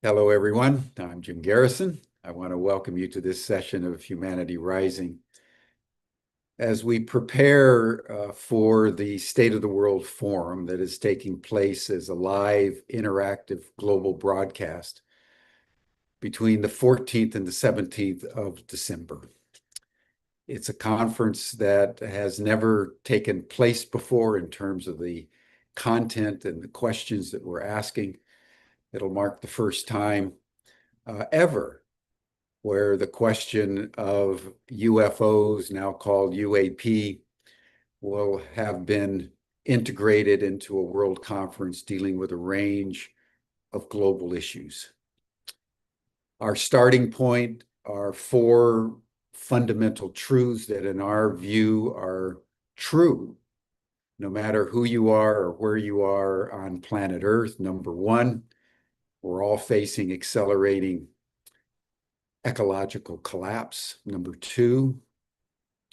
Hello, everyone. I'm Jim Garrison. I want to welcome you to this session of Humanity Rising. As we prepare for the State of the World Forum that is taking place as a live, interactive global broadcast between the 14th and the 17th of December. It's a conference that has never taken place before in terms of the content and the questions that we're asking. It'll mark the first time ever where the question of UFOs, now called UAP, will have been integrated into a world conference dealing with a range of global issues. Our starting point are four fundamental truths that, in our view, are true, no matter who you are or where you are on planet Earth. Number one, we're all facing accelerating ecological collapse. Number two,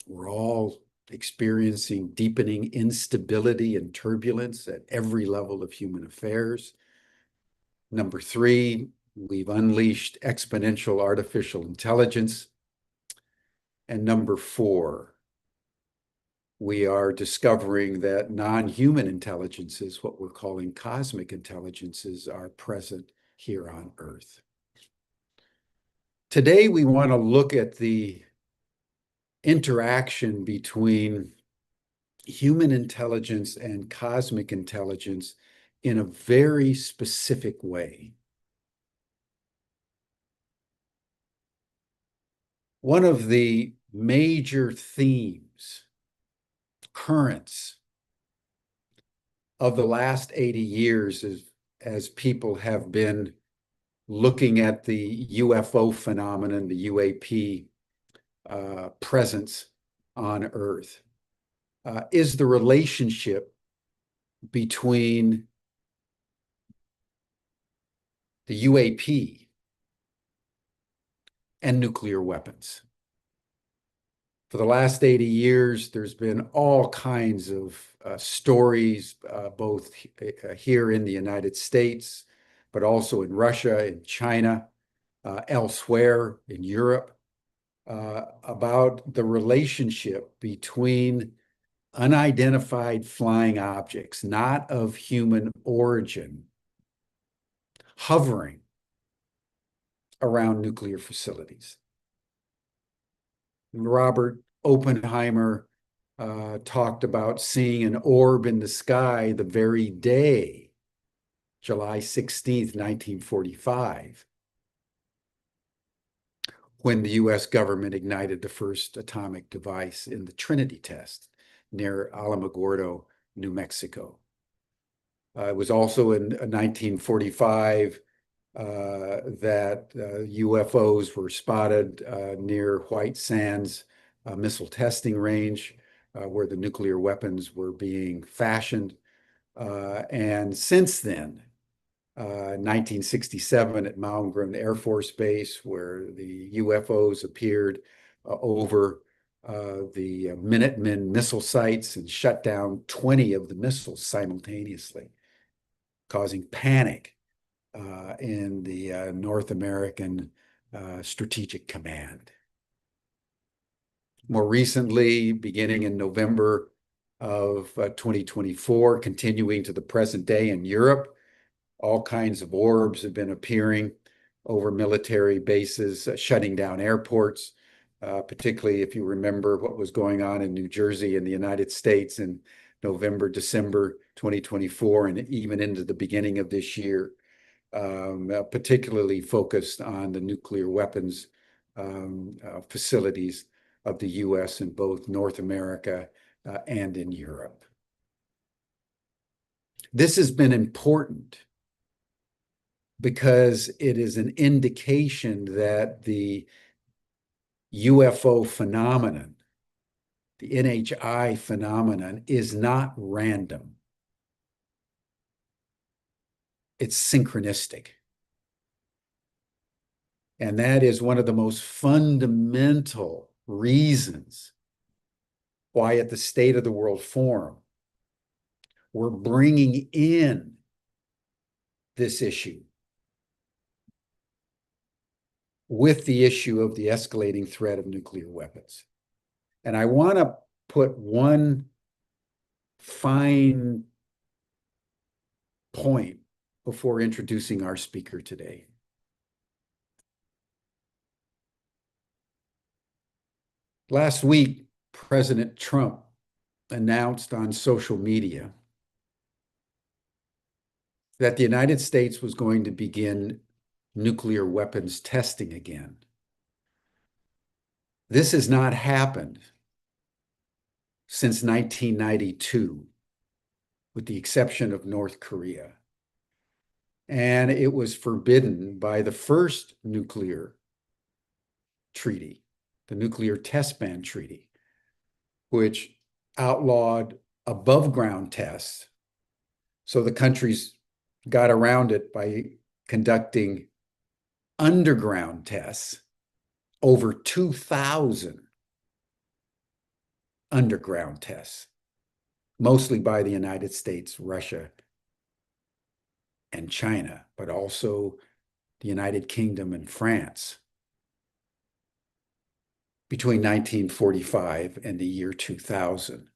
we're all experiencing deepening instability and turbulence at every level of human affairs. Number three, we've unleashed exponential artificial intelligence. And number four, we are discovering that non-human intelligences, what we're calling cosmic intelligences, are present here on Earth. Today, we want to look at the interaction between human intelligence and cosmic intelligence in a very specific way. One of the major themes, currents of the last 80 years is, as people have been looking at the UFO phenomenon, the UAP presence on Earth, is the relationship between the UAP and nuclear weapons. For the last 80 years, there's been all kinds of stories, both here in the United States, but also in Russia, in China, elsewhere in Europe, about the relationship between unidentified flying objects, not of human origin, hovering around nuclear facilities. Robert Oppenheimer talked about seeing an orb in the sky the very day, July 16th, 1945, when the US government ignited the first atomic device in the Trinity test near Alamogordo, New Mexico. It was also in 1945 that UFOs were spotted near White Sands missile testing range, where the nuclear weapons were being fashioned. And since then, 1967 at Malmgren Air Force Base, where the UFOs appeared over the Minuteman missile sites and shut down 20 of the missiles simultaneously, causing panic in the North American Strategic Command. More recently, beginning in November of 2024, continuing to the present day in Europe, all kinds of orbs have been appearing over military bases, shutting down airports, particularly if you remember what was going on in New Jersey in the United States in November, December 2024, and even into the beginning of this year. Particularly focused on the nuclear weapons facilities of the US in both North America and in Europe. This has been important because it is an indication that the UFO phenomenon, the NHI phenomenon, is not random. It's synchronistic. And that is one of the most fundamental reasons why at the State of the World Forum, we're bringing in this issue with the issue of the escalating threat of nuclear weapons. And I want to put one fine point before introducing our speaker today. Last week, President Trump announced on social media that the United States was going to begin nuclear weapons testing again. This has not happened since 1992, with the exception of North Korea. And it was forbidden by the first nuclear treaty, the Nuclear Test Ban Treaty, which outlawed above ground tests. So the countries got around it by conducting underground tests, over 2,000 underground tests, mostly by the United States, Russia, and China, but also the United Kingdom and France between 1945 and the year 2000.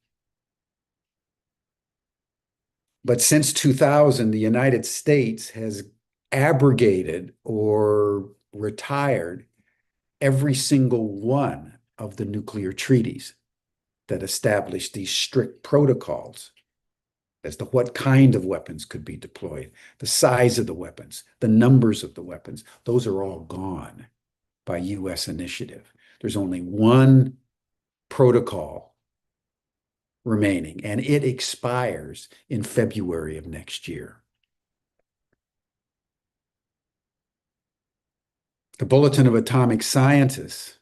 But since 2000, the United States has abrogated or retired every single one of the nuclear treaties that established these strict protocols as to what kind of weapons could be deployed, the size of the weapons, the numbers of the weapons. Those are all gone by US initiative. There's only one protocol remaining, and it expires in February of next year. The Bulletin of Atomic Scientists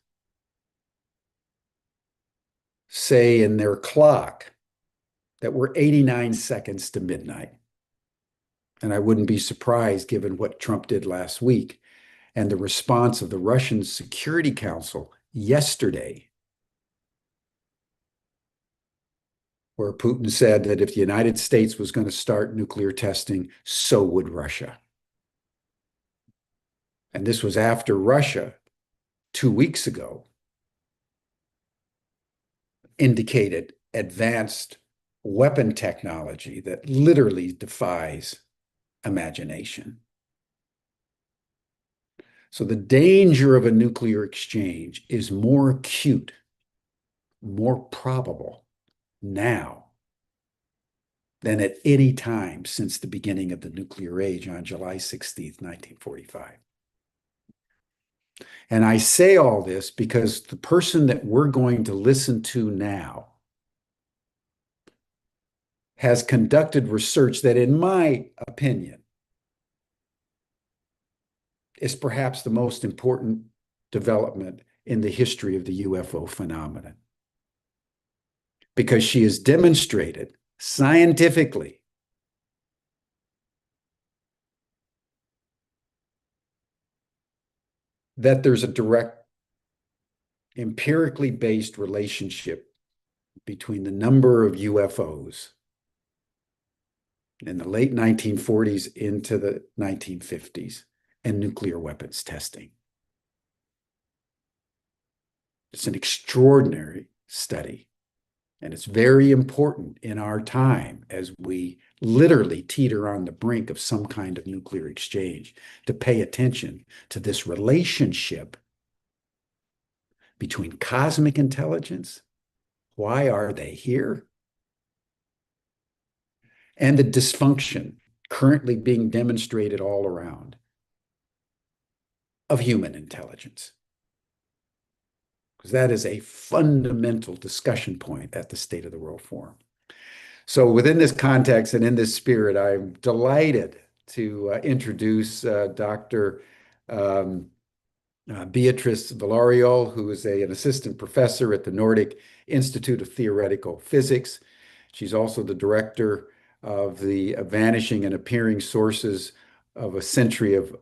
say in their clock that we're 89 seconds to midnight. And I wouldn't be surprised given what Trump did last week and the response of the Russian Security Council yesterday, where Putin said that if the United States was going to start nuclear testing, so would Russia. And this was after Russia, 2 weeks ago, indicated advanced weapon technology that literally defies imagination. So the danger of a nuclear exchange is more acute, more probable now than at any time since the beginning of the nuclear age on July 16th, 1945. And I say all this because the person that we're going to listen to now has conducted research that, in my opinion, is perhaps the most important development in the history of the UFO phenomenon. Because she has demonstrated scientifically that there's a direct, empirically based relationship between the number of UFOs in the late 1940s into the 1950s and nuclear weapons testing. It's an extraordinary study, and it's very important in our time as we literally teeter on the brink of some kind of nuclear exchange to pay attention to this relationship between cosmic intelligence, why are they here, and the dysfunction currently being demonstrated all around of human intelligence. Because that is a fundamental discussion point at the State of the World Forum. So within this context and in this spirit, I'm delighted to introduce Dr. Beatriz Villarroel, who is an assistant professor at the Nordic Institute of Theoretical Physics. She's also the director of the Vanishing and Appearing Sources of a Century of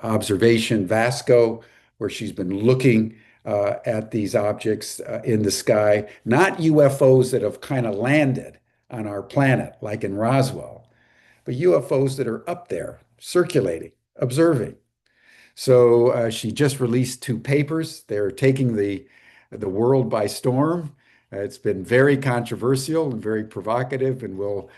Observation, VASCO, where she's been looking at these objects in the sky, not UFOs that have kind of landed on our planet, like in Roswell, but UFOs that are up there, circulating, observing. So she just released two papers. They're taking the world by storm. It's been very controversial and very provocative, and we'll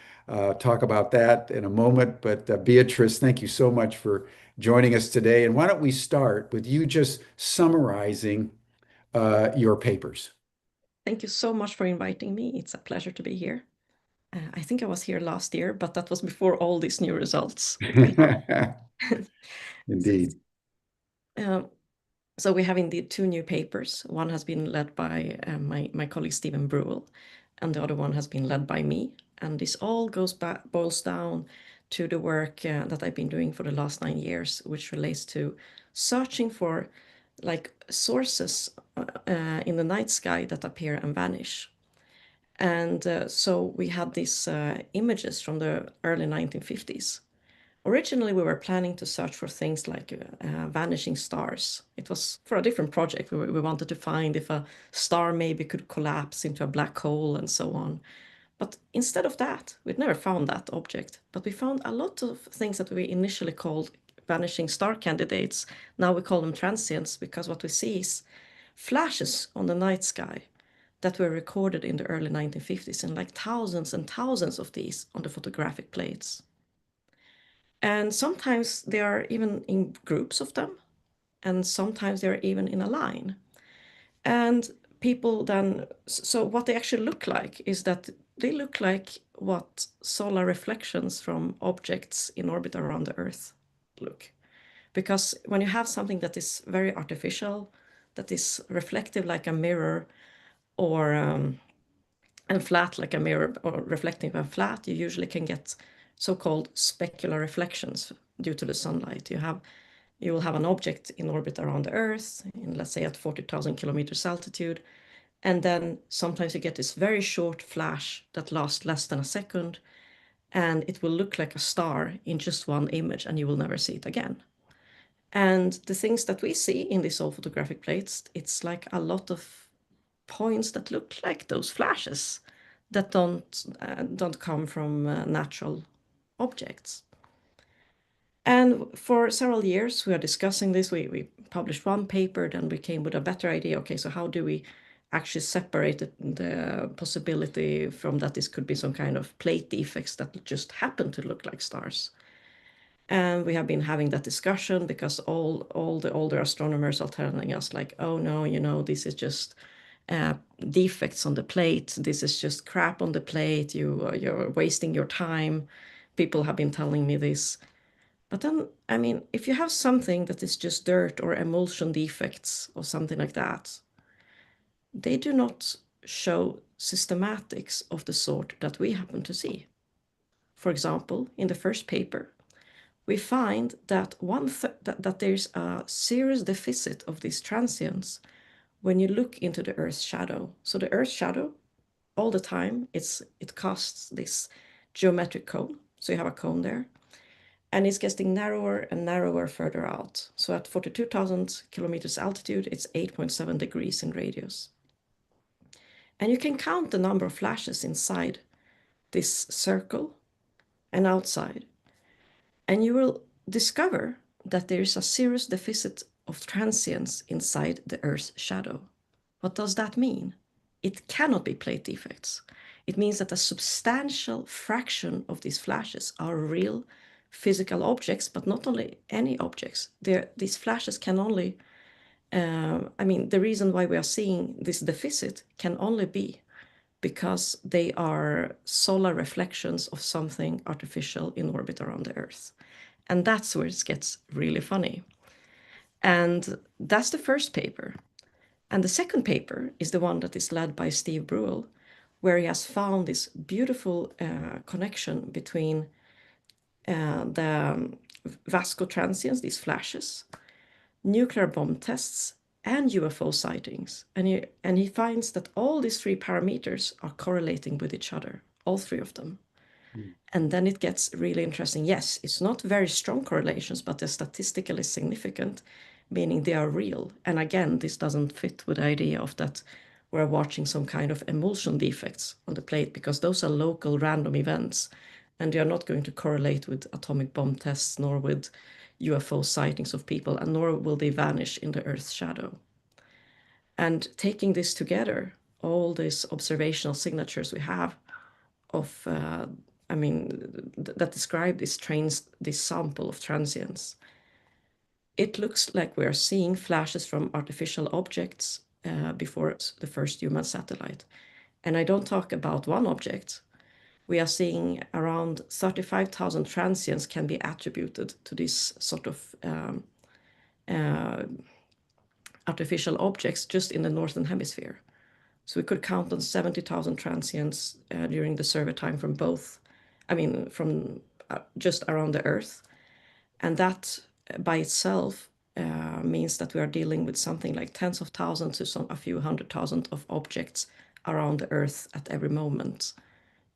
talk about that in a moment. But Beatrice, thank you so much for joining us today. And why don't we start with you just summarizing your papers? Thank you so much for inviting me. It's a pleasure to be here. I think I was here last year, but that was before all these new results that we have. Indeed. Um, so we have indeed two new papers. One has been led by my colleague Stephen Bruel, and the other one has been led by me. And this all boils down to the work that I've been doing for the last 9 years, which relates to searching for like sources in the night sky that appear and vanish. And so we had these images from the early 1950s. Originally, we were planning to search for things like vanishing stars. It was for a different project. We wanted to find if a star maybe could collapse into a black hole and so on. But instead of that, we'd never found that object. But we found a lot of things that we initially called vanishing star candidates. Now we call them transients because what we see is flashes on the night sky that were recorded in the early 1950s, and like thousands and thousands of these on the photographic plates. And sometimes they are even in groups of them, and sometimes they're even in a line. And people then, so what they actually look like is that they look like what solar reflections from objects in orbit around the Earth look. Because when you have something that is very artificial, that is reflective like a mirror, or and flat like a mirror, or reflecting a flat, you usually can get so-called specular reflections due to the sunlight. You will have an object in orbit around the Earth, in, let's say, at 40,000 kilometers altitude, and then sometimes you get this very short flash that lasts less than a second, and it will look like a star in just one image, and you will never see it again. And the things that we see in these old photographic plates, it's like a lot of points that look like those flashes that don't come from natural objects. And for several years, we are discussing this. We published one paper, then we came with a better idea. Okay, so how do we actually separate the possibility from that this could be some kind of plate defects that just happen to look like stars? And we have been having that discussion because all the older astronomers are telling us like, oh no, this is just defects on the plate. This is just crap on the plate. You're wasting your time. People have been telling me this. But then, I mean, if you have something that is just dirt or emulsion defects or something like that, they do not show systematics of the sort that we happen to see. For example, in the first paper, we find that that there's a serious deficit of these transients when you look into the Earth's shadow. So the Earth's shadow, all the time, it casts this geometric cone. So you have a cone there, and it's getting narrower and narrower further out. So at 42,000 kilometers altitude, it's 8.7 degrees in radius. And you can count the number of flashes inside this circle and outside, and you will discover that there is a serious deficit of transients inside the Earth's shadow. What does that mean? It cannot be plate defects. It means that a substantial fraction of these flashes are real physical objects, but not only any objects. These flashes can only, the reason why we are seeing this deficit can only be because they are solar reflections of something artificial in orbit around the Earth. And that's where it gets really funny. And that's the first paper. And the second paper is the one that is led by Steve Bruel, where he has found this beautiful connection between the VASCO transients, these flashes, nuclear bomb tests, and UFO sightings. And he finds that all these three parameters are correlating with each other, all three of them. And then it gets really interesting. Yes, it's not very strong correlations, but they're statistically significant, meaning they are real. And again, this doesn't fit with the idea of that we're watching some kind of emulsion defects on the plate, because those are local random events, and they are not going to correlate with atomic bomb tests nor with UFO sightings of people, and nor will they vanish in the Earth's shadow. And taking this together, all these observational signatures we have of, that describe this sample of transients, it looks like we are seeing flashes from artificial objects before the first human satellite. And I don't talk about one object. We are seeing around 35,000 transients can be attributed to this sort of artificial objects just in the northern hemisphere. So we could count on 70,000 transients during the survey time from just around the Earth. And that by itself means that we are dealing with something like tens of thousands to a few 100,000 of objects around the Earth at every moment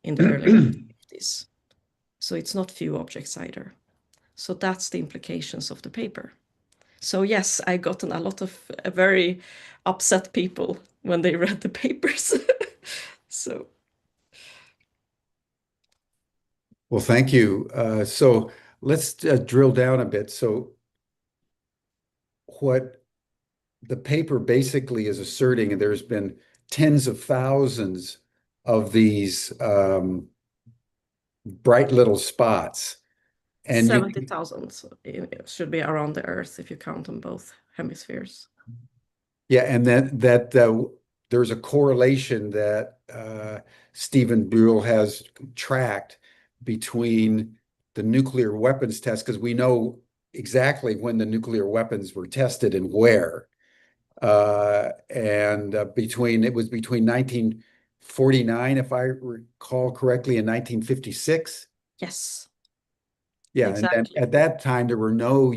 in the early 1950s. So it's not few objects either. So that's the implications of the paper. So yes, I gotten a lot of very upset people when they read the papers. So. Well, thank you. So let's drill down a bit. So what the paper basically is asserting, and there's been tens of thousands of these bright little spots. And 70,000 should be around the Earth if you count on both hemispheres. Yeah, and that there's a correlation that Stephen Brule has tracked between the nuclear weapons test, because we know exactly when the nuclear weapons were tested and where. It was between 1949, if I recall correctly, and 1956. Yes. Yeah, exactly. And then at that time there were no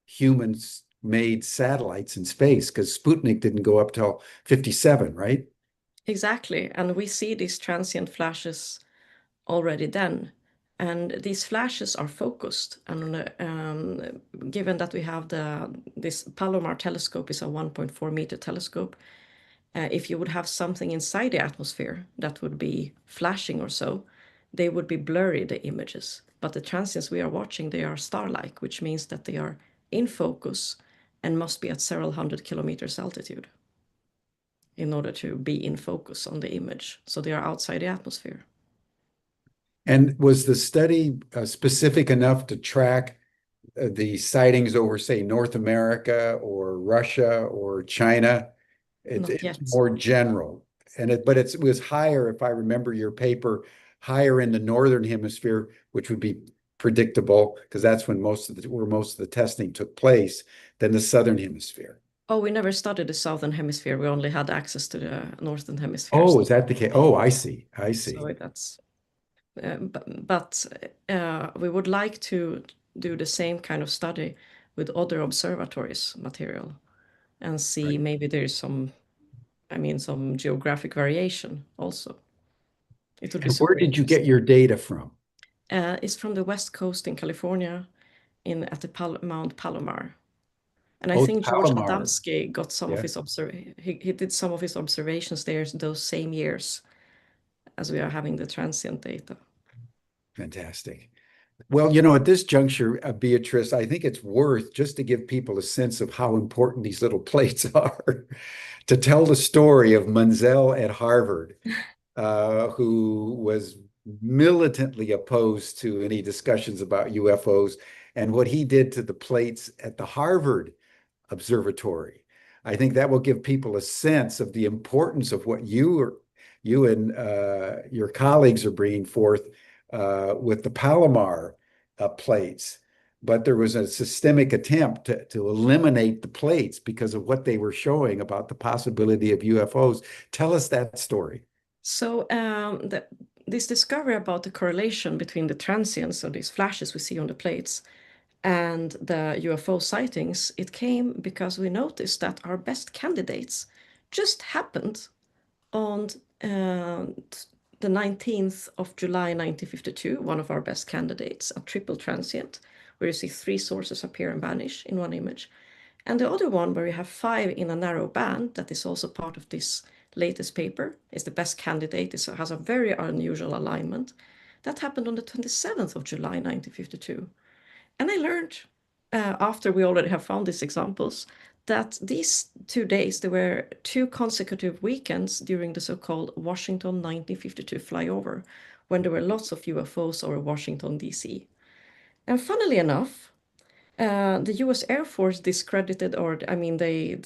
humans made satellites in space because Sputnik didn't go up till 57, right? Exactly. And we see these transient flashes already then. And these flashes are focused. And given that we have this Palomar telescope is a 1.4 meter telescope, if you would have something inside the atmosphere that would be flashing or so, they would be blurry, the images. But the transients we are watching, they are star-like, which means that they are in focus and must be at several hundred kilometers altitude in order to be in focus on the image. So they are outside the atmosphere. And was the study specific enough to track the sightings over, say, North America or Russia or China? Not It's yet. more general. But it was higher, if I remember your paper, higher in the northern hemisphere, which would be predictable because that's when where most of the testing took place, than the southern hemisphere. Oh, we never studied the southern hemisphere. We only had access to the northern hemisphere. Oh, is that the case? Oh, I see. I see. So that's, but we would like to do the same kind of study with other observatories material and see Right. maybe there is some geographic variation also. It would be And where super did you get interesting. your data from? It's from the west coast in California, at the Mount Palomar. And I Oh, think George Palomar. Adamski got some of Yeah, his he did some of his observations there those same years as we are having the transient data. fantastic. Well, at this juncture, Beatrice, I think it's worth just to give people a sense of how important these little plates are to tell the story of Menzel at Harvard, who was militantly opposed to any discussions about UFOs and what he did to the plates at the Harvard Observatory. I think that will give people a sense of the importance of what you and your colleagues are bringing forth with the Palomar plates. But there was a systemic attempt to eliminate the plates because of what they were showing about the possibility of UFOs. Tell us that story. So this discovery about the correlation between the transients, or these flashes we see on the plates, and the UFO sightings, it came because we noticed that our best candidates just happened on the 19th of July 1952, one of our best candidates, a triple transient, where you see 3 sources appear and vanish in one image. And the other one, where you have 5 in a narrow band, that is also part of this latest paper, is the best candidate. It has a very unusual alignment. That happened on the 27th of July 1952. And I learned after we already have found these examples, that these 2 days, there were 2 consecutive weekends during the so-called Washington 1952 flyover, when there were lots of UFOs over Washington, D.C. And funnily enough, the U.S. Air Force discredited, or I mean, they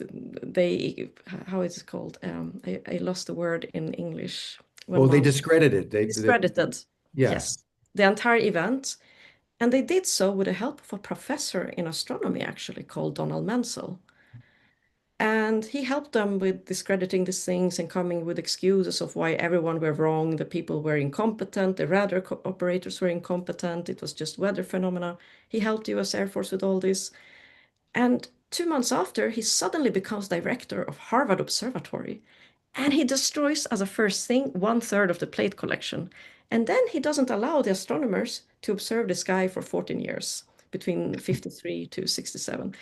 how is it called? I lost the word in English. When Well, they one discredited. discredited, Yeah. yes, the entire event, and they did so with the help of a professor in astronomy, actually, called Donald Menzel. And he helped them with discrediting these things and coming with excuses of why everyone were wrong, the people were incompetent, the radar operators were incompetent, it was just weather phenomena. He helped US Air Force with all this. And 2 months after, he suddenly becomes director of Harvard Observatory. And he destroys, as a first thing, 1/3 of the plate collection. And then he doesn't allow the astronomers to observe the sky for 14 years, between 53 to 67.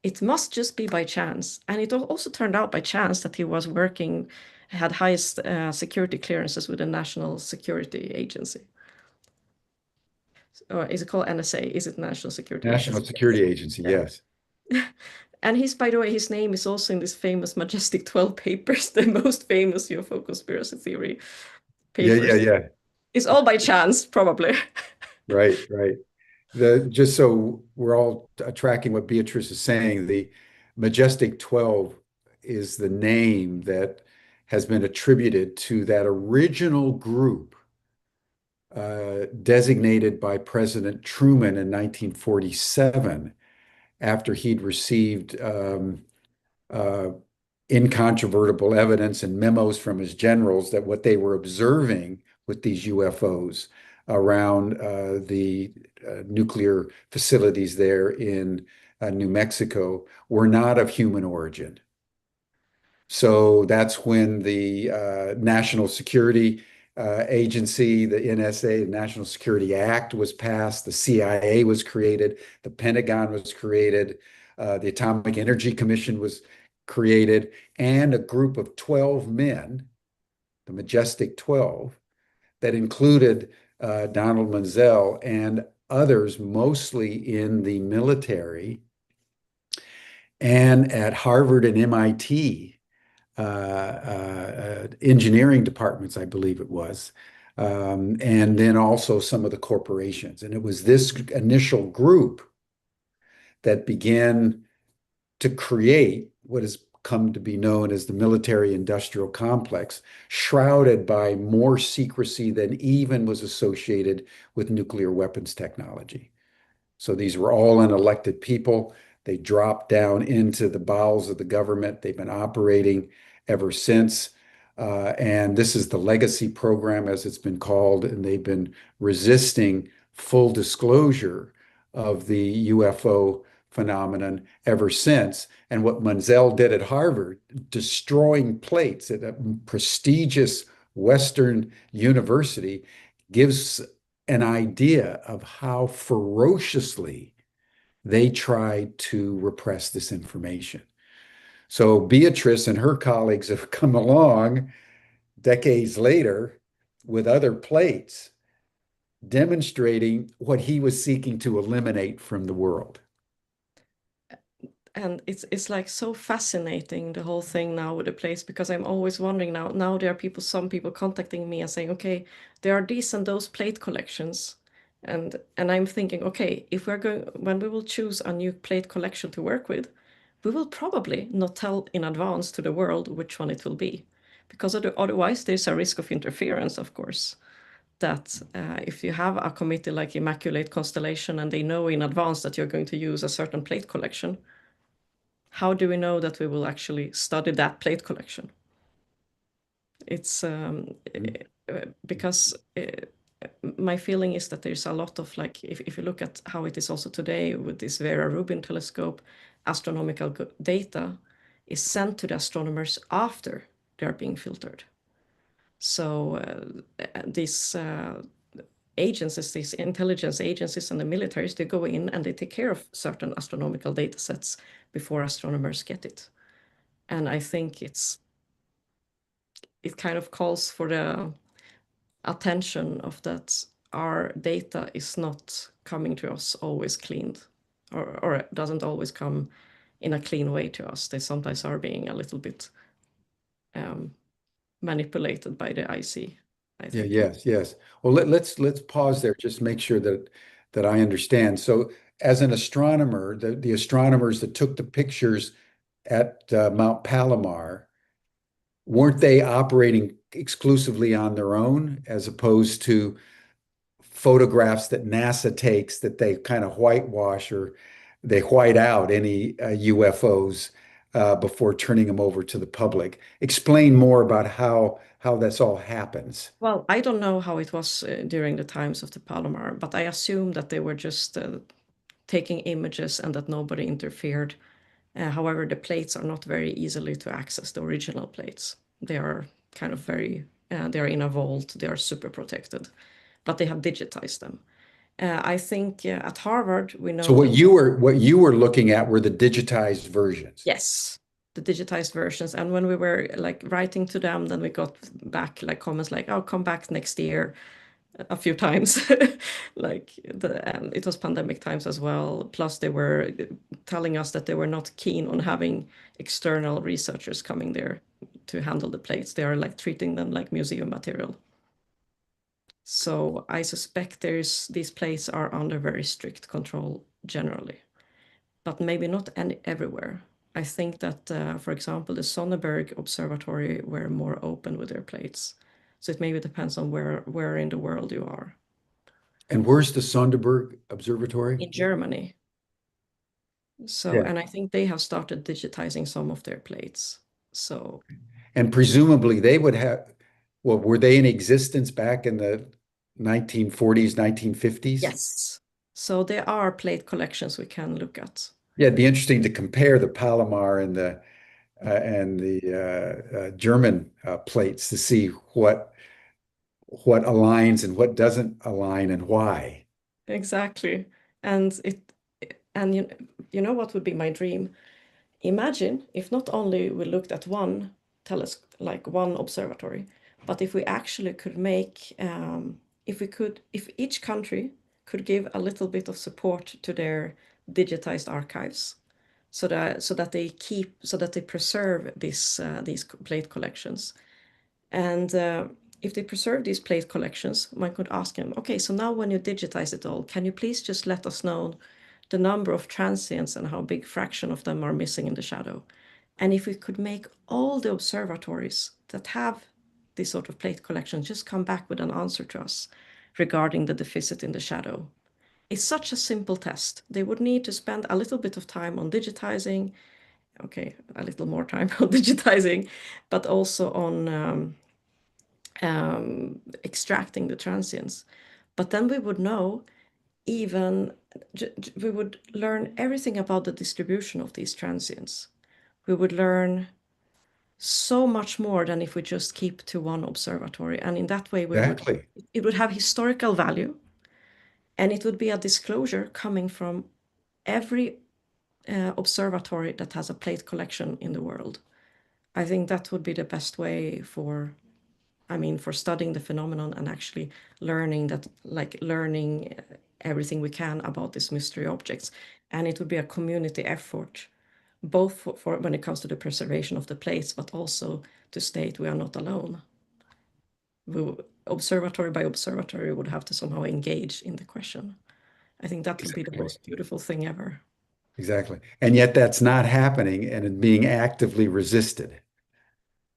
It must just be by chance. And it also turned out by chance that he was working, had highest security clearances with the National Security Agency. Or is it called NSA? Is it National Security National Agency? Security Agency, Yeah. yes. And he's, by the way, his name is also in this famous Majestic 12 papers, the most famous UFO conspiracy theory Yeah, yeah, papers. yeah. It's all by chance, probably. Right, right. Just so we're all tracking what Beatrice is saying, the Majestic 12 is the name that has been attributed to that original group designated by President Truman in 1947 after he'd received uh, incontrovertible evidence and memos from his generals that what they were observing with these UFOs around the nuclear facilities there in New Mexico were not of human origin. So that's when the National Security Agency, the NSA, the National Security Act was passed, the CIA was created, the Pentagon was created, the Atomic Energy Commission was created, and a group of 12 men, the Majestic 12, that included Donald Menzel and others, mostly in the military and at Harvard and MIT engineering departments, I believe it was, and then also some of the corporations. And it was this initial group that began to create what has come to be known as the military industrial complex, shrouded by more secrecy than even was associated with nuclear weapons technology. So these were all unelected people. They dropped down into the bowels of the government. They've been operating ever since. And this is the legacy program, as it's been called, and they've been resisting full disclosure of the UFO phenomenon ever since. And what Menzel did at Harvard, destroying plates at a prestigious Western university, gives an idea of how ferociously they tried to repress this information. So Beatrice and her colleagues have come along decades later with other plates demonstrating what he was seeking to eliminate from the world. And it's like so fascinating, the whole thing now with the place, because I'm always wondering now there are some people contacting me and saying, okay, there are these and those plate collections, and I'm thinking, okay, if we're going, when we will choose a new plate collection to work with, we will probably not tell in advance to the world which one it will be, because otherwise there's a risk of interference, of course, that if you have a committee like Immaculate Constellation and they know in advance that you're going to use a certain plate collection, how do we know that we will actually study that plate collection? It's because my feeling is that there's a lot of, like, if you look at how it is also today with this Vera Rubin telescope, astronomical data is sent to the astronomers after they're being filtered. So these agencies, these intelligence agencies and the militaries, they go in and they take care of certain astronomical data sets before astronomers get it. And I think it kind of calls for the attention of that our data is not coming to us always cleaned. or it doesn't always come in a clean way to us. They sometimes are being a little bit manipulated by the IC, I Yeah, think. yes. Well, let's pause there, just make sure that I understand. So, as an astronomer, the astronomers that took the pictures at Mount Palomar, weren't they operating exclusively on their own as opposed to photographs that NASA takes that they kind of whitewash or they white out any UFOs before turning them over to the public? Explain more about how this all happens. Well, I don't know how it was during the times of the Palomar, but I assume that they were just taking images and that nobody interfered. However, the plates are not very easily to access, the original plates. They are kind of they are in a vault, they are super protected, but they have digitized them. I think at Harvard, we So know that, what you were looking at were the digitized versions. yes, the digitized versions. And when we were like writing to them, then we got back like comments like, oh, come back next year a few times. And it was pandemic times as well. Plus, they were telling us that they were not keen on having external researchers coming there to handle the plates. They are like treating them like museum material. So I suspect these plates are under very strict control generally, but maybe not everywhere. I think that, for example, the Sonneberg Observatory were more open with their plates. So it maybe depends on where in the world you are. And where's the Sonderberg Observatory? In Germany. So, Yeah. and I think they have started digitizing some of their plates. So, And presumably they would have, well, were they in existence back in the 1940s, 1950s? yes. So there are plate collections we can look at. Yeah, it'd be interesting to compare the Palomar and the German plates to see what aligns and what doesn't align and why. Exactly. And and you know what would be my dream? Imagine if not only we looked at one like one observatory, but if we actually could make, if each country could give a little bit of support to their digitized archives, so that they preserve these plate collections, and if they preserve these plate collections, one could ask them, okay, so now when you digitize it all, can you please just let us know the number of transients and how big fraction of them are missing in the shadow? And if we could make all the observatories that have this sort of plate collection just come back with an answer to us regarding the deficit in the shadow. It's such a simple test. They would need to spend a little bit of time on digitizing, okay, a little more time on digitizing, but also on extracting the transients. But then we would know even, we would learn everything about the distribution of these transients. We would learn so much more than if we just keep to one observatory. And in that way, Exactly. it would have historical value, and it would be a disclosure coming from every observatory that has a plate collection in the world. I think that would be the best way for, I mean, for studying the phenomenon and actually learning everything we can about these mystery objects. And it would be a community effort, both for when it comes to the preservation of the plates, but also to state we are not alone. Observatory by observatory would have to somehow engage in the question. I think that would be the Exactly. most beautiful thing ever. Exactly. And yet that's not happening and it being actively resisted.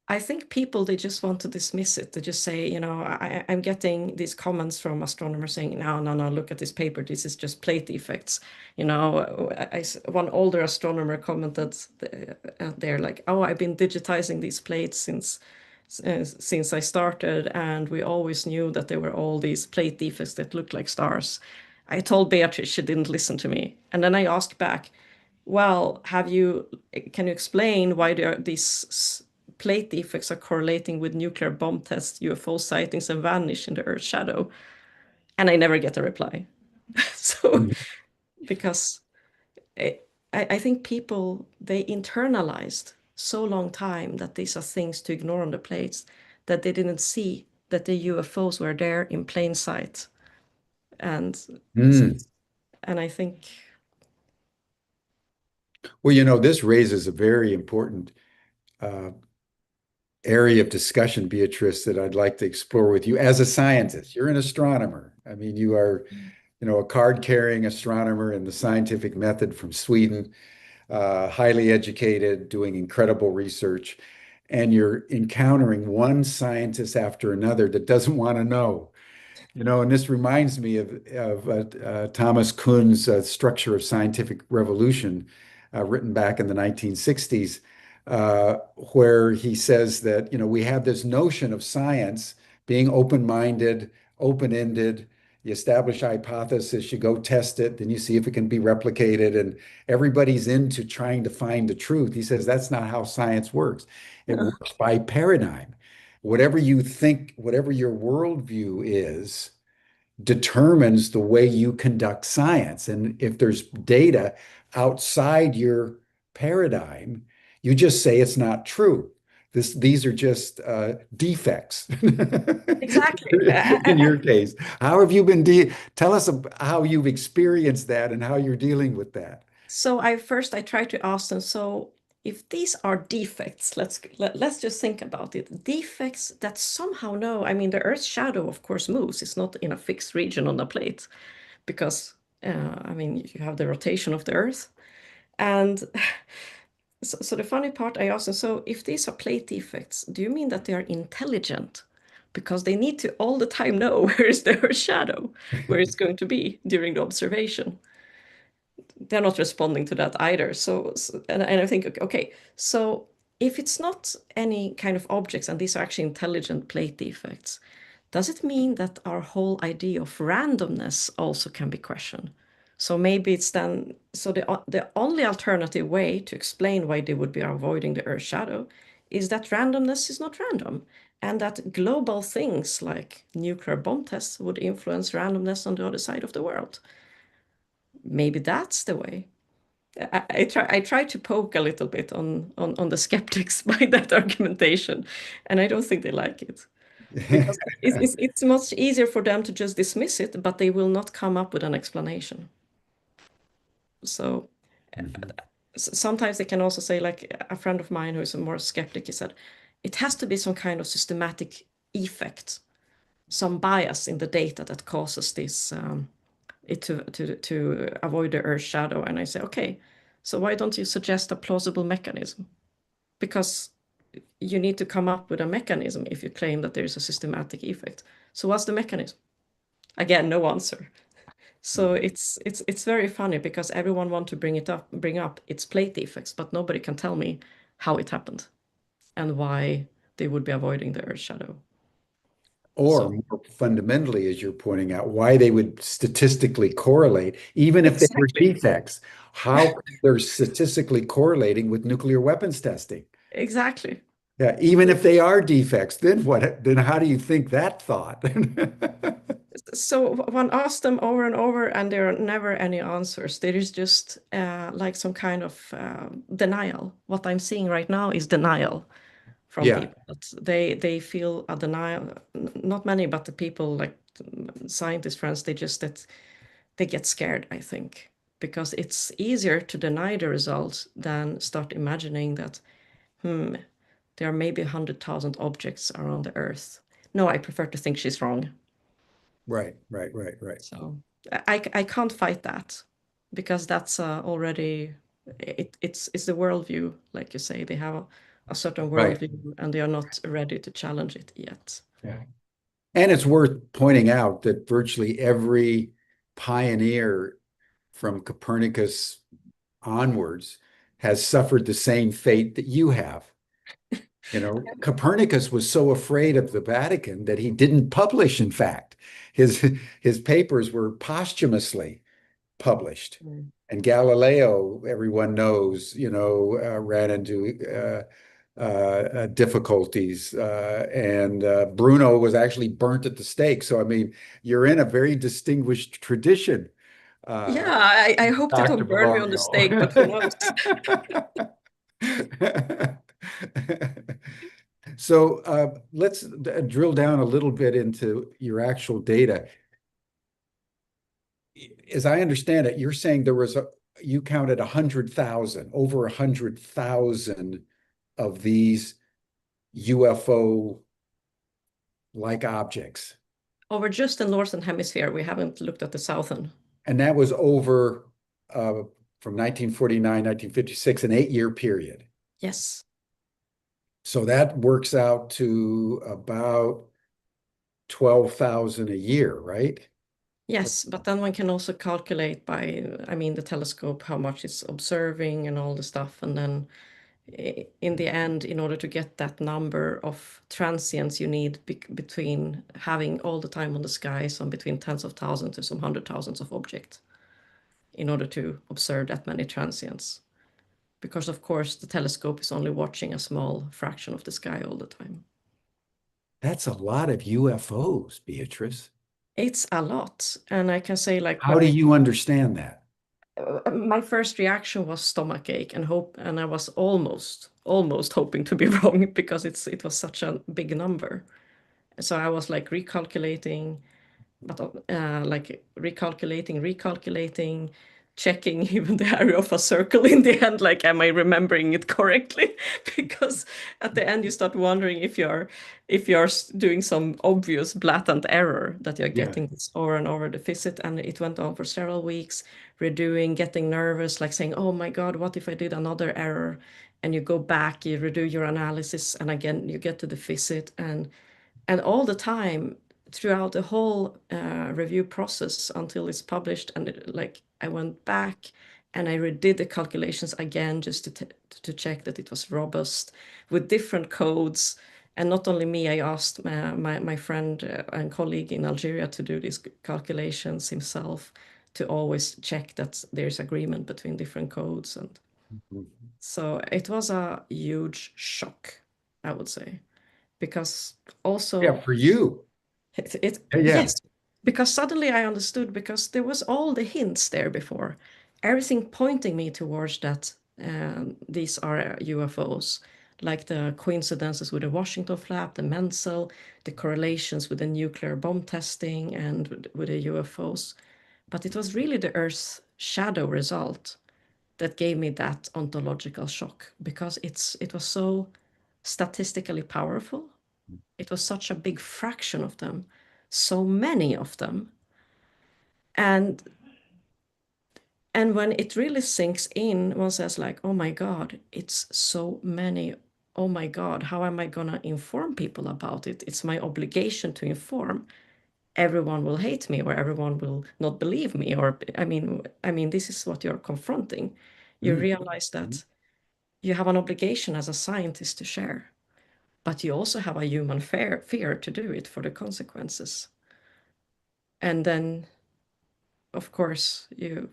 I think people, they just want to dismiss it. They just say, I'm getting these comments from astronomers saying, no, look at this paper. This is just plate effects. One older astronomer commented there like, oh, I've been digitizing these plates since I started, and we always knew that there were all these plate defects that looked like stars. I told Beatriz, she didn't listen to me. And then I asked back, well, can you explain why these plate defects are correlating with nuclear bomb tests, UFO sightings, and vanish in the Earth's shadow? And I never get a reply. So, Mhm. because I, I think people, they internalized so long time that these are things to ignore on the plates, that they didn't see that the UFOs were there in plain sight. And Mm. and I think Well, you know, this raises a very important uh, area of discussion, Beatrice, that I'd like to explore with you as a scientist. You're an astronomer. I mean, you are, you know, a card-carrying astronomer in the scientific method from Sweden, highly educated, doing incredible research, and you're encountering one scientist after another that doesn't want to know. You know, and this reminds me of Thomas Kuhn's Structure of Scientific Revolution, written back in the 1960s, where he says that, you know, we have this notion of science being open-minded, open-ended. You establish a hypothesis, you go test it, then you see if it can be replicated, and everybody's into trying to find the truth. He says that's not how science works. It works by paradigm. Whatever you think, whatever your worldview is, determines the way you conduct science. And if there's data outside your paradigm, you just say it's not true. These are just defects. Exactly. In your case, how have you been tell us how you've experienced that and how you're dealing with that. So I try to ask them, so if these are defects, let's just think about it. Defects that somehow know, I mean, the Earth's shadow, of course, moves. It's not in a fixed region on the plate because, I mean, you have the rotation of the Earth. And so the funny part, I asked them, so if these are plate defects, do you mean that they are intelligent? Because they need to all the time know where is the Earth's shadow, where it's going to be during the observation. They're not responding to that either. And I think, okay, so if it's not any kind of objects and these are actually intelligent plate defects, does it mean that our whole idea of randomness also can be questioned? So maybe it's then, so the only alternative way to explain why they would be avoiding the Earth's shadow is that randomness is not random, and that global things like nuclear bomb tests would influence randomness on the other side of the world. Maybe that's the way. I try to poke a little bit on the skeptics by that argumentation, and I don't think they like it because it's much easier for them to just dismiss it, but they will not come up with an explanation. So Mhm. sometimes they can also say, like a friend of mine who is a more skeptic, he said, it has to be some kind of systematic effect, some bias in the data that causes this it to avoid the Earth shadow. And I say, okay, so why don't you suggest a plausible mechanism? Because you need to come up with a mechanism if you claim that there is a systematic effect. So what's the mechanism? Again, no answer. So it's very funny because everyone want to bring up its plate defects, but nobody can tell me how it happened and why they would be avoiding the Earth shadow. Or So more fundamentally, as you're pointing out, why they would statistically correlate, even if they were exactly, defects. How they're statistically correlating with nuclear weapons testing. exactly. Yeah, even if they are defects, then what? Then how do you think that thought? So one asks them over and over, and there are never any answers. There is just like some kind of denial. What I'm seeing right now is denial from Yeah, people. But they feel a denial. Not many, but the people like scientist friends, they just that they get scared, I think, because it's easier to deny the results than start imagining that, there are maybe 100,000 objects around the Earth. No, I prefer to think she's wrong. right. So I can't fight that because that's already it's the worldview, like you say. They have a certain Right. worldview and they are not ready to challenge it yet. Yeah. And it's worth pointing out that virtually every pioneer from Copernicus onwards has suffered the same fate that you have. You know, Copernicus was so afraid of the Vatican that he didn't publish, in fact. His his papers were posthumously published. Mm. And Galileo, everyone knows, you know, ran into difficulties. And Bruno was actually burnt at the stake. So, I mean, you're in a very distinguished tradition, Yeah, uh, I hope they Dr. don't burn me on the Villarroel. stake, but who knows? So let's drill down a little bit into your actual data. As I understand it, you're saying there was you counted 100,000, over 100,000 of these UFO-like objects. Over just the northern hemisphere, we haven't looked at the southern. And that was over from 1949, 1956, an 8-year period. Yes. So that works out to about 12,000 a year, right? Yes, but then one can also calculate by, I mean, the telescope, how much it's observing and all the stuff. And then in the end, in order to get that number of transients, you need between having all the time on the sky, some between tens of thousands to some hundred thousands of objects in order to observe that many transients. Because, of course, the telescope is only watching a small fraction of the sky all the time. That's a lot of UFOs, Beatrice. It's a lot. And I can say, like, How when do you understand that? my first reaction was stomach ache and hope, and I was almost hoping to be wrong because it was such a big number. So I was like recalculating, but like recalculating, checking even the area of a circle in the end, like, am I remembering it correctly? Because at the end you start wondering if you're doing some obvious blatant error, that you're Yeah. getting this over and over the visit. And it went on for several weeks, redoing, getting nervous, like saying, oh my God, what if I did another error? And you go back, you redo your analysis, and again you get to the visit. And all the time throughout the whole review process until it's published, and like I went back and I redid the calculations again just to check that it was robust with different codes. And not only me, I asked my friend and colleague in Algeria to do these calculations himself, to always check that there's agreement between different codes. And so it was a huge shock, I would say, because Yeah, also for you. Yeah. yes, because suddenly I understood, because there was all the hints there before, everything pointing me towards that these are UFOs, like the coincidences with the Washington flap, the Menzel, the correlations with the nuclear bomb testing and with the UFOs. But it was really the Earth's shadow result that gave me that ontological shock, because it was so statistically powerful. It was such a big fraction of them, so many of them. And when it really sinks in, one says like, oh my God, it's so many. Oh my God, how am I gonna inform people about it? It's my obligation to inform. Everyone will hate me, or everyone will not believe me, or I mean, this is what you're confronting. You Mm. realize that you have an obligation as a scientist to share, but you also have a human fear to do it for the consequences. And then, of course, you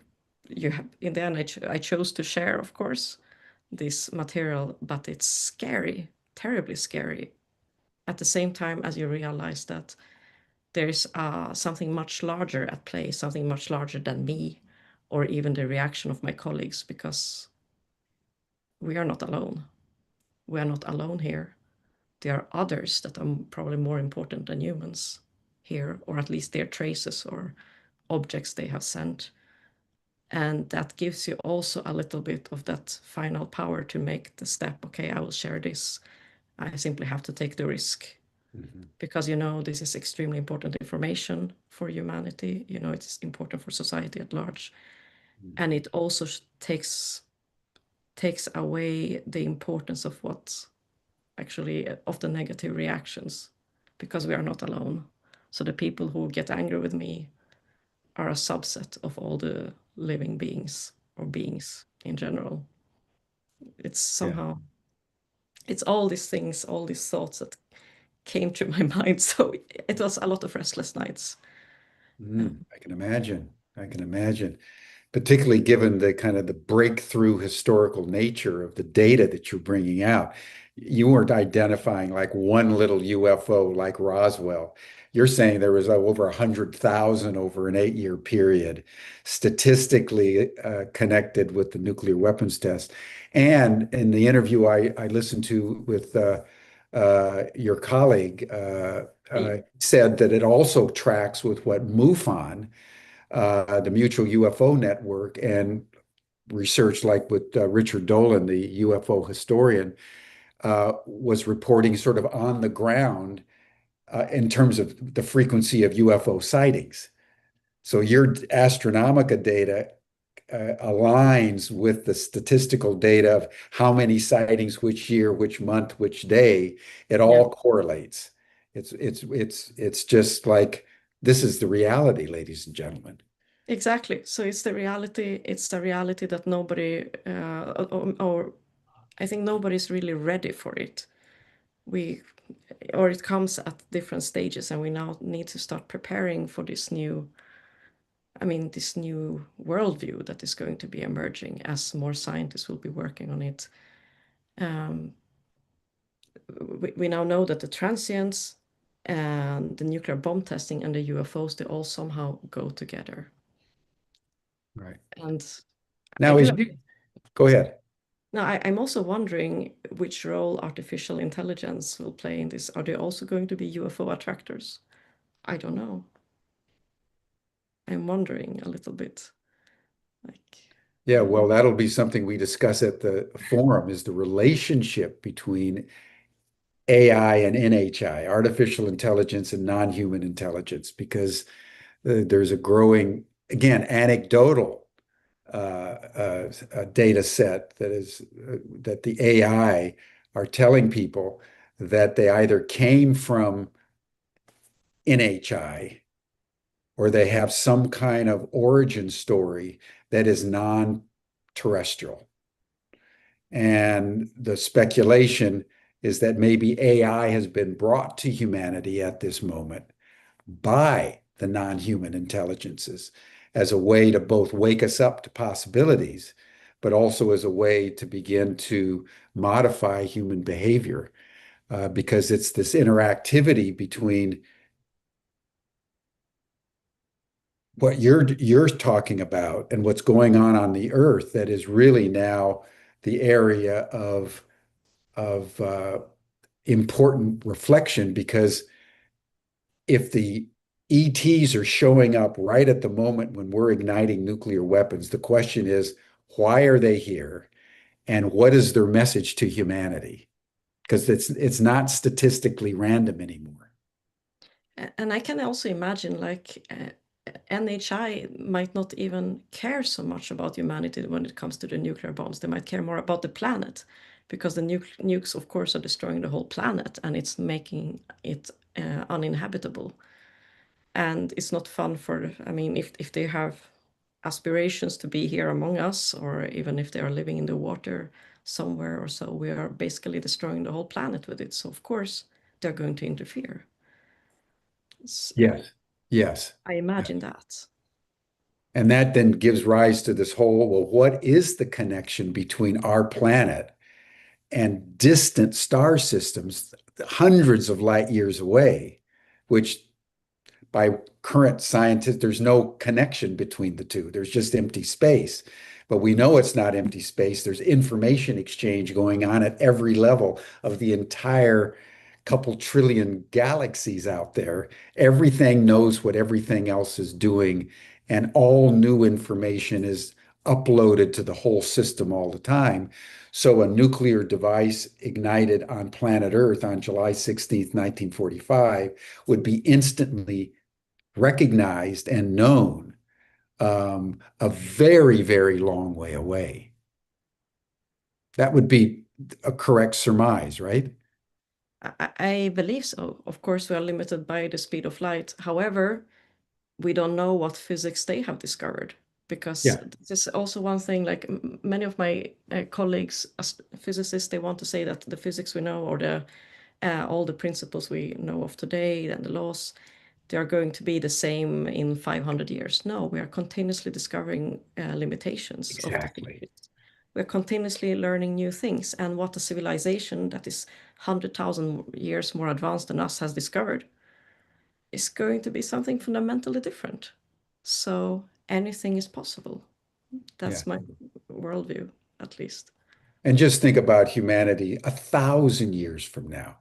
have, in the end, I chose to share, of course, this material, but it's scary, terribly scary, at the same time as you realize that there's something much larger at play, something much larger than me, or even the reaction of my colleagues, because we are not alone. We are not alone here. There are others that are probably more important than humans here, or at least their traces or objects they have sent. And that gives you also a little bit of that final power to make the step. Okay, I will share this. I simply have to take the risk, because this is extremely important information for humanity. It's important for society at large. And it also takes away the importance of what actually of the negative reactions, because we are not alone. So the people who get angry with me are a subset of all the living beings, or beings in general. It's Yeah. somehow, it's all these things, all these thoughts that came to my mind. So it was a lot of restless nights. I can imagine. I can imagine, particularly given the kind of the breakthrough historical nature of the data that you're bringing out. You weren't identifying like one little UFO like Roswell. You're saying there was over 100,000 over an 8-year period, statistically connected with the nuclear weapons test. And in the interview I listened to with your colleague, said that it also tracks with what MUFON, the Mutual UFO Network, and research like with Richard Dolan, the UFO historian, was reporting sort of on the ground in terms of the frequency of UFO sightings. So your Astronomica data aligns with the statistical data of how many sightings, which year, which month, which day. It Yeah, all correlates. It's just like this is the reality, ladies and gentlemen. exactly. So it's the reality. It's the reality that nobody, or I think nobody's really ready for it. We, or it comes at different stages, and we now need to start preparing for this new, I mean, this new worldview that is going to be emerging as more scientists will be working on it. Um, we now know that the transients and the nuclear bomb testing and the UFOs, they all somehow go together. Right. And I Now, do is have, go ahead. now I'm also wondering which role artificial intelligence will play in this. Are they also going to be UFO attractors? I don't know. I'm wondering a little bit. Like, Yeah, well, that'll be something we discuss at the forum is the relationship between AI and NHI, artificial intelligence and non-human intelligence, because there's a growing, again, anecdotal data set that the AI are telling people that they either came from NHI or they have some kind of origin story that is non-terrestrial. And the speculation is that maybe AI has been brought to humanity at this moment by the non-human intelligences as a way to both wake us up to possibilities, but also as a way to begin to modify human behavior, because it's this interactivity between what you're talking about and what's going on the earth that is really now the area of important reflection, because if the ETs are showing up right at the moment when we're igniting nuclear weapons, the question is, why are they here? And what is their message to humanity? Because it's not statistically random anymore. and I can also imagine like NHI might not even care so much about humanity when it comes to the nuclear bombs. They might care more about the planet because the nukes, of course, are destroying the whole planet and it's making it uninhabitable. And it's not fun for, I mean, if they have aspirations to be here among us, or even if they are living in the water somewhere or so, we are basically destroying the whole planet with it. So, of course, they're going to interfere. Yes. Yes. I imagine that. And that then gives rise to this whole, well, what is the connection between our planet and distant star systems hundreds of light years away, which by current scientists, there's no connection between the two. There's just empty space. But we know it's not empty space. There's information exchange going on at every level of the entire couple trillion galaxies out there. Everything knows what everything else is doing, and all new information is uploaded to the whole system all the time. So a nuclear device ignited on planet Earth on July 16th, 1945, would be instantly recognized and known a very, very long way away. That would be a correct surmise, right? I believe so. Of course, we are limited by the speed of light. However, we don't know what physics they have discovered because Yeah, this is also one thing. Like many of my colleagues, as physicists, they want to say that the physics we know, or the all the principles we know of today and the laws, they are going to be the same in 500 years. No, we are continuously discovering limitations of the exactly. theories. We're continuously learning new things. And what a civilization that is 100,000 years more advanced than us has discovered is going to be something fundamentally different. So anything is possible. Yeah. That's my worldview, at least. And just think about humanity 1,000 years from now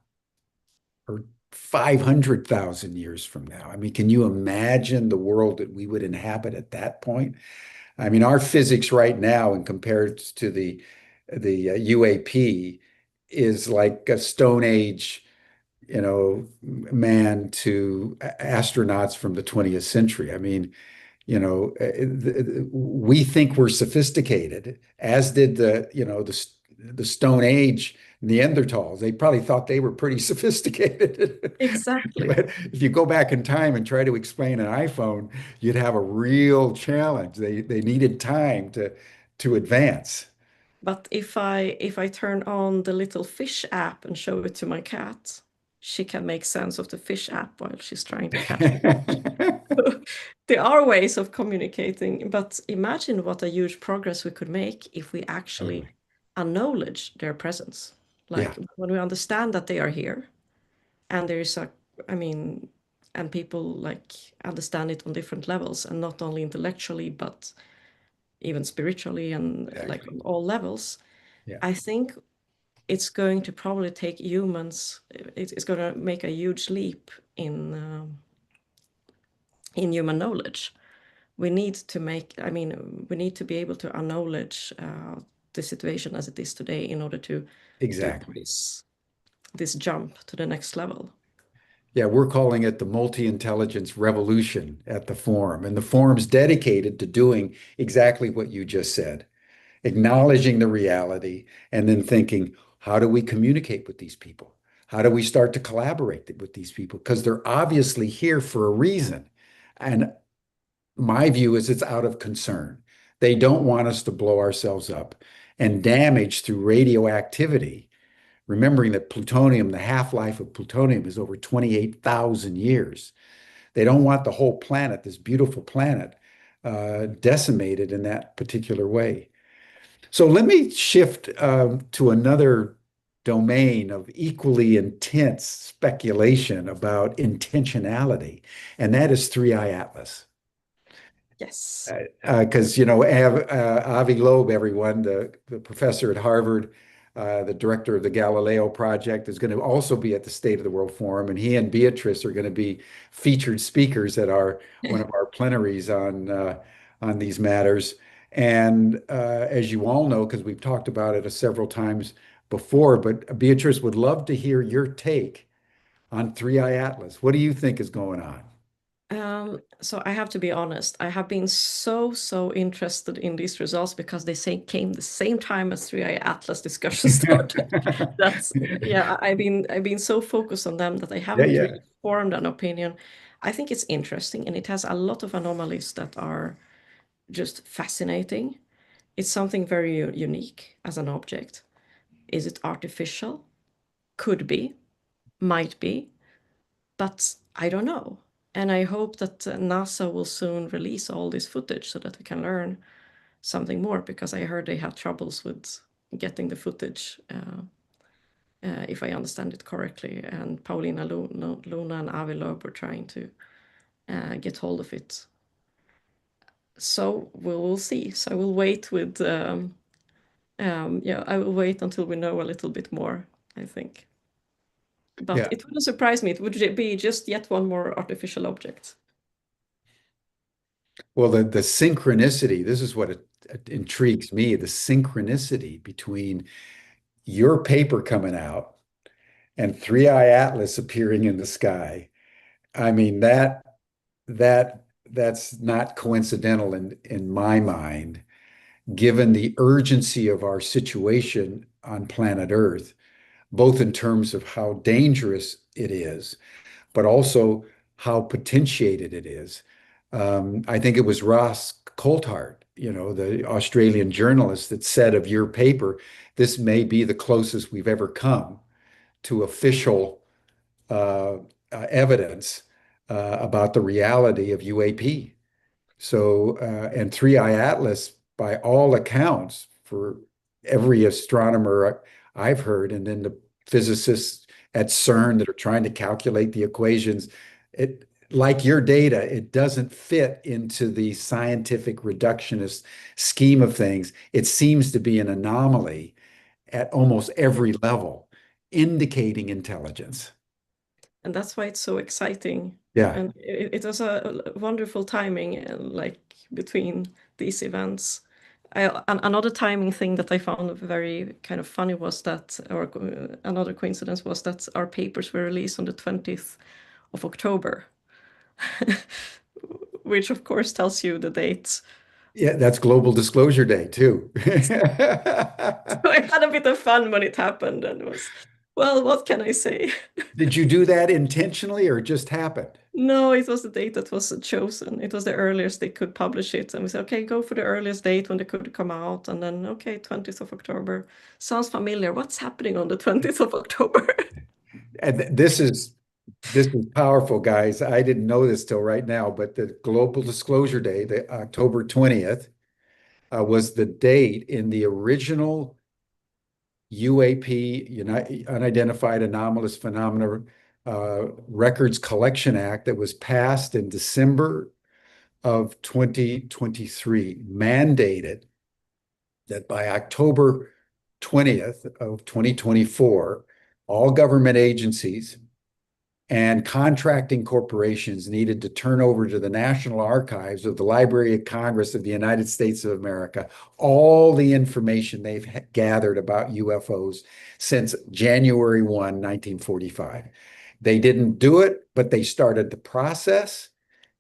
or 500,000 years from now. I mean, can you imagine the world that we would inhabit at that point? I mean, our physics right now, and compared to the UAP, is like a Stone Age, man to astronauts from the 20th century. I mean, we think we're sophisticated, as did the Stone Age Neanderthals. They probably thought they were pretty sophisticated. Exactly. But if you go back in time and try to explain an iPhone, you'd have a real challenge. They needed time to advance. But if I turn on the little fish app and show it to my cat, she can make sense of the fish app while she's trying to catch the fish. There are ways of communicating, but imagine what a huge progress we could make if we actually Totally. acknowledge their presence. Yeah, Like when we understand that they are here, and there is I mean, and people like understand it on different levels, and not only intellectually, but even spiritually and like exactly. on all levels. Yeah, I think it's going to probably take humans. It's going to make a huge leap in human knowledge. We need to make. I mean, we need to be able to acknowledge the situation as it is today in order to do exactly. this jump to the next level. Yeah, we're calling it the multi-intelligence revolution at the forum. And the forum's dedicated to doing exactly what you just said, acknowledging the reality and then thinking, how do we communicate with these people? How do we start to collaborate with these people? Because they're obviously here for a reason. And my view is it's out of concern. They don't want us to blow ourselves up and damage through radioactivity, remembering that plutonium, the half-life of plutonium is over 28,000 years. They don't want the whole planet, this beautiful planet, decimated in that particular way. So let me shift to another domain of equally intense speculation about intentionality, and that is Three Eye Atlas. Yes. Because Avi Loeb, everyone, the professor at Harvard, the director of the Galileo Project, is going to also be at the State of the World Forum, and he and Beatrice are going to be featured speakers at our one of our plenaries on these matters. And as you all know, because we've talked about it several times before, but Beatrice would love to hear your take on Three Eye Atlas. What do you think is going on? So I have to be honest. I have been so interested in these results because they say came the same time as 3i Atlas discussion started. That's yeah. I've been so focused on them that I Yeah, haven't yeah. really formed an opinion. I think it's interesting and it has a lot of anomalies that are just fascinating. It's something very unique as an object. Is it artificial? Could be, might be, but I don't know. And I hope that NASA will soon release all this footage so that we can learn something more because I heard they had troubles with getting the footage, if I understand it correctly. And Paulina Luna and Avi Loeb were trying to get hold of it. So we will see. So I will wait with, yeah, I will wait until we know a little bit more, I think. But Yeah. it wouldn't surprise me. It would be just yet one more artificial object. Well, the synchronicity, this is what it intrigues me, the synchronicity between your paper coming out and Three Eye Atlas appearing in the sky. I mean, that's not coincidental in my mind, given the urgency of our situation on planet Earth, both in terms of how dangerous it is, but also how potentiated it is. I think it was Ross Coulthart, the Australian journalist, that said of your paper, this may be the closest we've ever come to official evidence about the reality of UAP. So, and Three Eye Atlas, by all accounts, for every astronomer I've heard, and then the physicists at CERN that are trying to calculate the equations, like your data, it doesn't fit into the scientific reductionist scheme of things. It seems to be an anomaly at almost every level, indicating intelligence. And that's why it's so exciting. Yeah, And it was a wonderful timing, like between these events. Another timing thing that I found very kind of funny was that, or another coincidence was that our papers were released on the 20th of October, which of course tells you the date. Yeah, that's Global Disclosure Day too. So I had a bit of fun when it happened and was, well, what can I say? Did you do that intentionally or it just happened? No, it was the date that was chosen. It was the earliest they could publish it. And we said, okay, go for the earliest date when they could come out. And then, okay, 20th of October. Sounds familiar. What's happening on the 20th of October? And this is powerful, guys. I didn't know this till right now, but the Global Disclosure Day, the October 20th, was the date in the original UAP, Unidentified Anomalous Phenomena Records Collection Act that was passed in December of 2023, mandated that by October 20th of 2024, all government agencies and contracting corporations needed to turn over to the National Archives of the Library of Congress of the United States of America all the information they've gathered about UFOs since January 1, 1945. They didn't do it, but they started the process.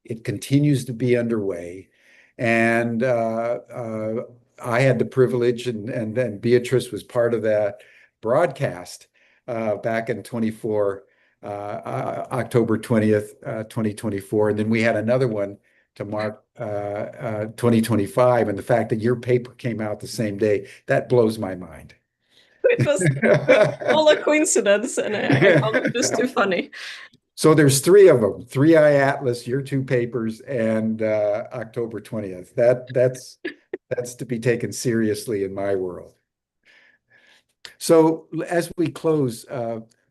It continues to be underway. And I had the privilege, and then Beatrice was part of that broadcast back in 24 October 20th, 2024. And then we had another one to mark 2025. And the fact that your paper came out the same day, that blows my mind. It was all a coincidence, and I found it just too funny. So there's three of them, 3I Atlas, your two papers, and October 20th. That's to be taken seriously in my world. So as we close,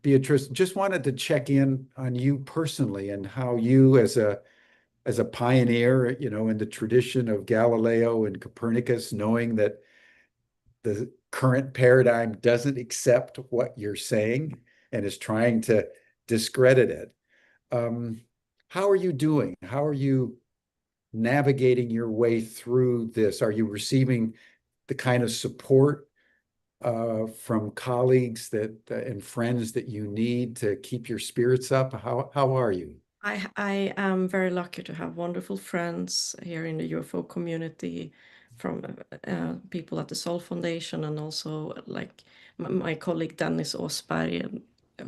Beatrice, just wanted to check in on you personally and how you as a pioneer, in the tradition of Galileo and Copernicus, knowing that the current paradigm doesn't accept what you're saying and is trying to discredit it. How are you doing? How are you navigating your way through this? Are you receiving the kind of support from colleagues and friends that you need to keep your spirits up? How are you? I am very lucky to have wonderful friends here in the UFO community, from people at the Sol Foundation, and also like my colleague Dennis Åsberg,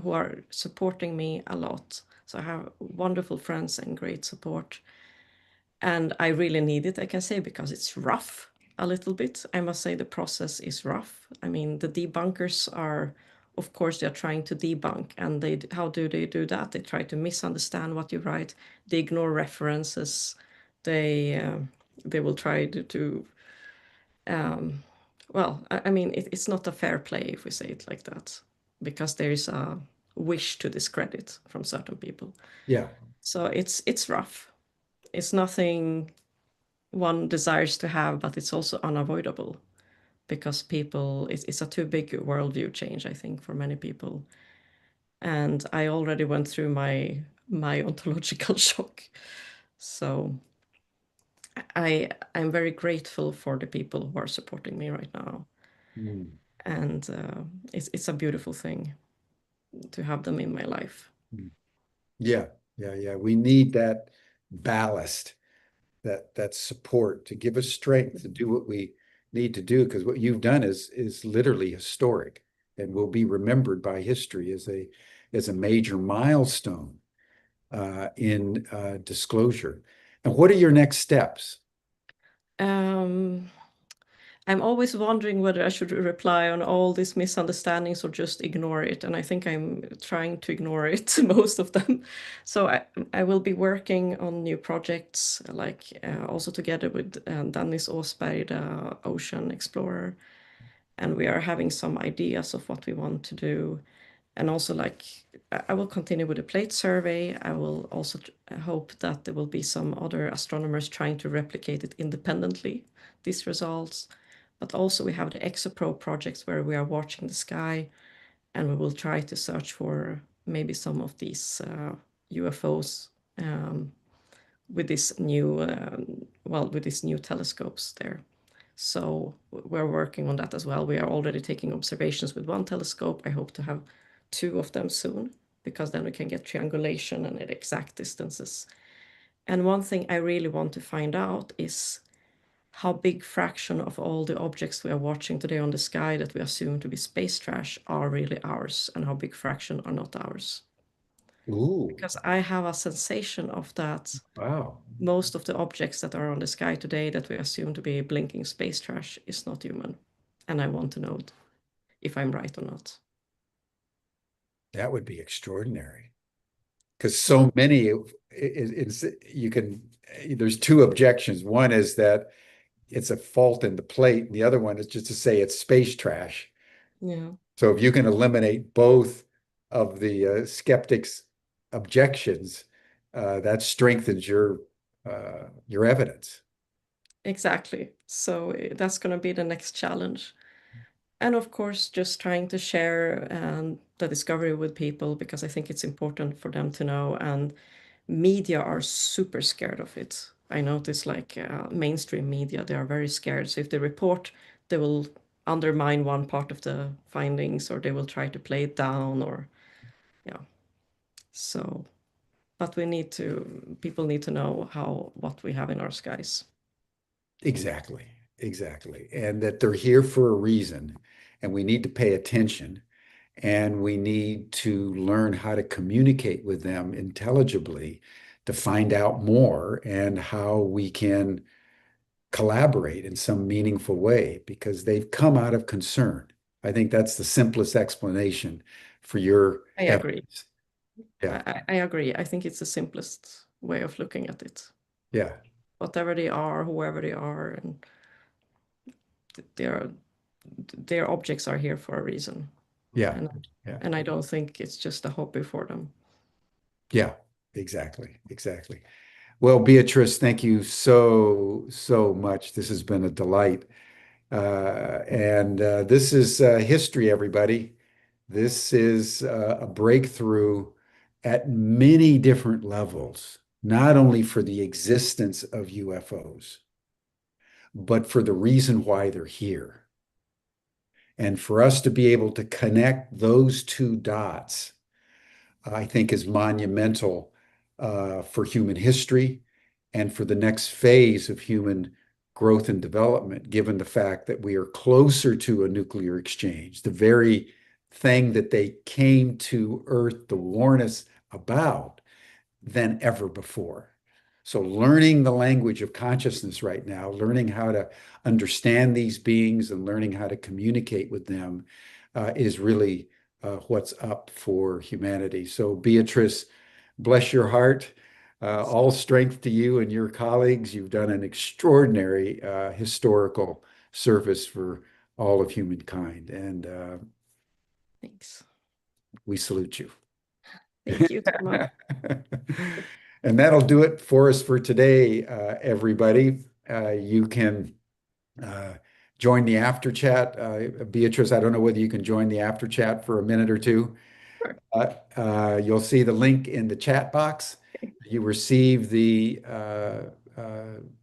who are supporting me a lot. So I have wonderful friends and great support. And I really need it, I can say, because it's rough a little bit. I must say the process is rough. I mean, the debunkers are, of course, they're trying to debunk. And how do they do that? They try to misunderstand what you write. They ignore references. They will try to well, I mean, it's not a fair play if we say it like that, because there is a wish to discredit from certain people. Yeah. So it's rough. It's nothing one desires to have, but it's also unavoidable, because it's a too big worldview change, I think, for many people. And I already went through my ontological shock. So I'm very grateful for the people who are supporting me right now. Mm. And it's a beautiful thing to have them in my life. Mm. Yeah, yeah. We need that ballast, that support to give us strength to do what we need to do, because what you've done is literally historic and will be remembered by history as a major milestone in disclosure. And what are your next steps? Um, I'm always wondering whether I should reply on all these misunderstandings or just ignore it. And I think I'm trying to ignore it, most of them. So I will be working on new projects, like also together with Dennis Åsberg, the ocean explorer. And we are having some ideas of what we want to do. And also, like, I will continue with the plate survey. I will also hope that there will be some other astronomers trying to replicate it independently, these results. But also we have the ExoPro projects where we are watching the sky, and we will try to search for maybe some of these UFOs with this new with these new telescopes there. So we're working on that as well. We are already taking observations with one telescope. I hope to have two of them soon, because then we can get triangulation and at exact distances. And one thing I really want to find out is how big fraction of all the objects we are watching today on the sky that we assume to be space trash are really ours, and how big fraction are not ours. Ooh, Because I have a sensation of that wow. most of the objects that are on the sky today that we assume to be blinking space trash is not human. And I want to know if I'm right or not. That would be extraordinary. Because so many, you can, there's two objections. One is that it's a fault in the plate, and the other one is just to say it's space trash. Yeah, So if you can eliminate both of the skeptics' objections, that strengthens your evidence. exactly. So that's going to be the next challenge. And of course, just trying to share the discovery with people, because I think it's important for them to know. And media are super scared of it. I notice, like mainstream media, they are very scared. So if they report, they will undermine one part of the findings, or they will try to play it down, or yeah. So, but people need to know what we have in our skies. Exactly, exactly. And that they're here for a reason, and we need to pay attention, and we need to learn how to communicate with them intelligibly to find out more and how we can collaborate in some meaningful way because they've come out of concern. I think that's the simplest explanation for your I agree. evidence. Yeah, I agree. I think it's the simplest way of looking at it. yeah, Whatever they are, whoever they are, and their their objects are here for a reason. yeah, And yeah, and I don't think it's just a hobby for them. yeah, exactly, exactly. Well, Beatrice, thank you so, so much. This has been a delight. And this is history, everybody. This is a breakthrough at many different levels, not only for the existence of UFOs, but for the reason why they're here. And for us to be able to connect those two dots, I think is monumental for human history and for the next phase of human growth and development, given the fact that we are closer to a nuclear exchange, the very thing that they came to Earth to warn us about than ever before. So, learning the language of consciousness right now, learning how to understand these beings and learning how to communicate with them is really what's up for humanity. So, Beatrice, bless your heart. All strength to you and your colleagues. You've done an extraordinary historical service for all of humankind, and Thanks. we salute you. Thank you, Thomas. And that'll do it for us for today, everybody. You can uh, join the after chat. Beatrice, I don't know whether you can join the after chat for a minute or two. Sure. You'll see the link in the chat box. You receive the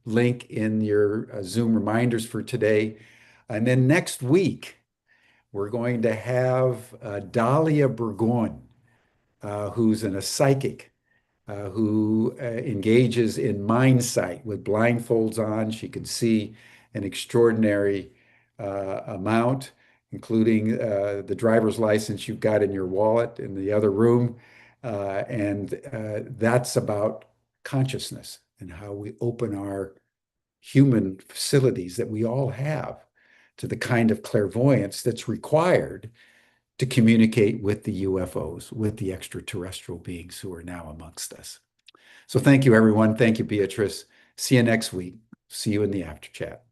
link in your Zoom reminders for today. And then next week, we're going to have Dahlia Burgoyne, who's a psychic who engages in mind sight with blindfolds on. She can see an extraordinary amount, including the driver's license you've got in your wallet in the other room. And that's about consciousness and how we open our human facilities that we all have to the kind of clairvoyance that's required to communicate with the UFOs, with the extraterrestrial beings who are now amongst us. So thank you, everyone. Thank you, Beatrice. See you next week. See you in the after chat.